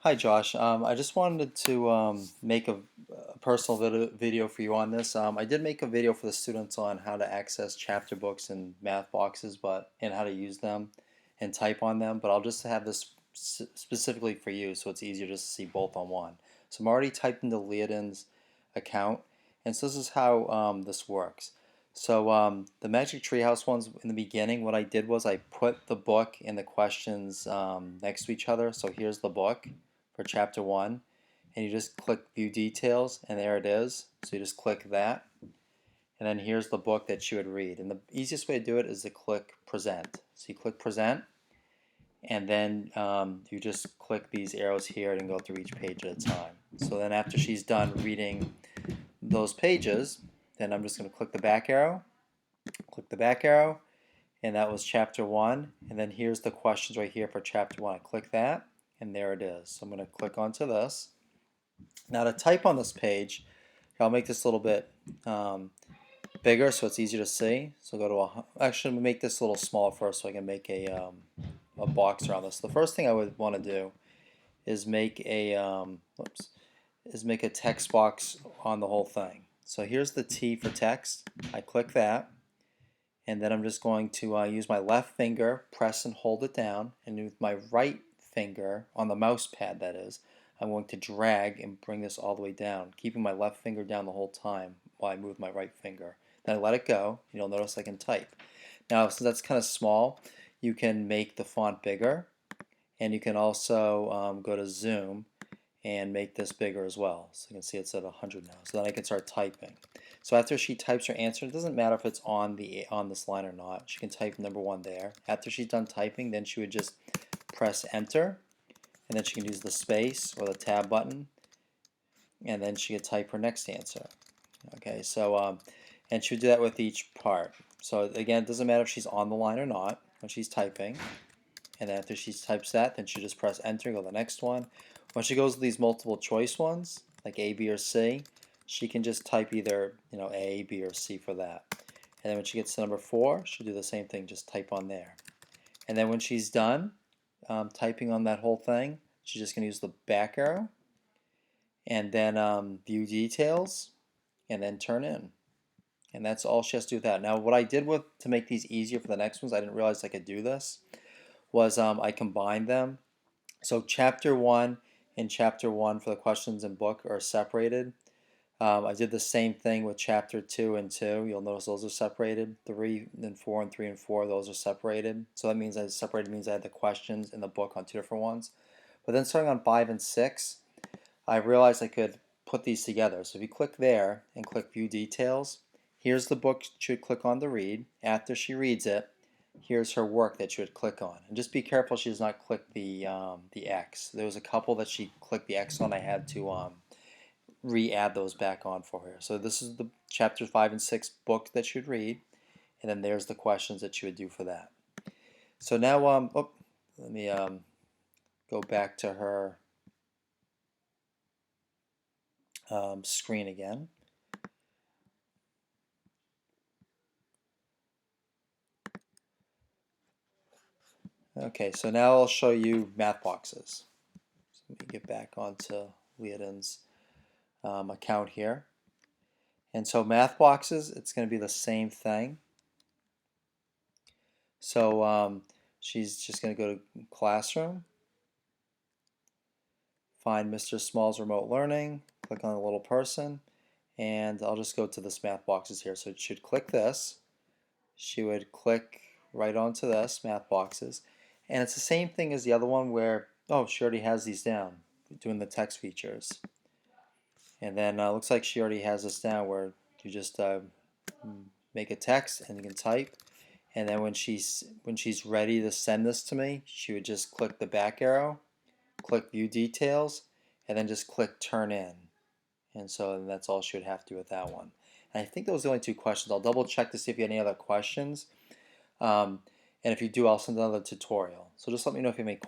Hi Josh, I just wanted to make a personal video for you on this. I did make a video for the students on how to access chapter books and math boxes, and how to use them and type on them. But I'll just have this specifically for you, so it's easier just to see both on one. So I'm already typed into Liadan's account, and so this is how this works. So the Magic Treehouse ones in the beginning, what I did was I put the book and the questions next to each other. So here's the book for chapter 1, and you just click view details, and there it is. So you just click that, and then here's the book that you would read, and the easiest way to do it is to click present. So you click present, and then you just click these arrows here and go through each page at a time. So then after she's done reading those pages, then I'm just going to click the back arrow, and that was chapter 1, and then here's the questions right here for chapter 1. I click that, and there it is. So I'm going to click onto this. Now to type on this page, I'll make this a little bit bigger so it's easier to see. So go to actually I'm gonna make this a little smaller first so I can make a box around this. The first thing I would want to do is make a make a text box on the whole thing. So here's the T for text. I click that, and then I'm just going to use my left finger, press and hold it down, and with my right finger on the mouse pad, that is, I'm going to drag and bring this all the way down, keeping my left finger down the whole time while I move my right finger. Then I let it go, and you'll notice I can type. Now, since that's kind of small, you can make the font bigger, and you can also go to zoom and make this bigger as well. So you can see it's at 100 now. So then I can start typing. So after she types her answer, it doesn't matter if it's on this line or not. She can type number 1 there. After she's done typing, then she would just press enter, and then she can use the space or the tab button, and then she could type her next answer. Okay, so and she would do that with each part. So again, it doesn't matter if she's on the line or not when she's typing. And then after she types that, then she just press enter, go to the next one. When she goes to these multiple choice ones, like A, B, or C, she can just type either A, B, or C for that. And then when she gets to number 4, she'll do the same thing, just type on there. And then when she's done typing on that whole thing, she's just going to use the back arrow, and then view details, and then turn in. And that's all she has to do with that. Now what I did to make these easier for the next ones, I didn't realize I could do this, was I combined them. So chapter 1 and chapter 1 for the questions and book are separated. I did the same thing with chapter 2 and 2. You'll notice those are separated. 3 and 4 and 3 and 4, those are separated. So that means I had the questions in the book on 2 different ones. But then starting on 5 and 6, I realized I could put these together. So if you click there and click view details, here's the book she would click on to read. After she reads it, here's her work that you would click on. And just be careful she does not click the X. There was a couple that she clicked the X on. I had to re-add those back on for her. So this is the chapter 5 and 6 book that you'd read, and then there's the questions that you would do for that. So now, let me go back to her screen again. Okay, so now I'll show you math boxes. So let me get back onto Liadan's account here. And so math boxes, it's going to be the same thing. So she's just going to go to classroom, find Mr. Small's remote learning, click on the little person, and I'll just go to this math boxes here. So it should click this. She would click right onto this math boxes, and it's the same thing as the other one where, oh, she already has these down, doing the text features. And then looks like she already has this down where you just make a text and you can type. And then when she's ready to send this to me, she would just click the back arrow, click view details, and then just click turn in. And so that's all she would have to do with that one. And I think those are the only 2 questions. I'll double check to see if you have any other questions. And if you do, I'll send another tutorial. So just let me know if you have any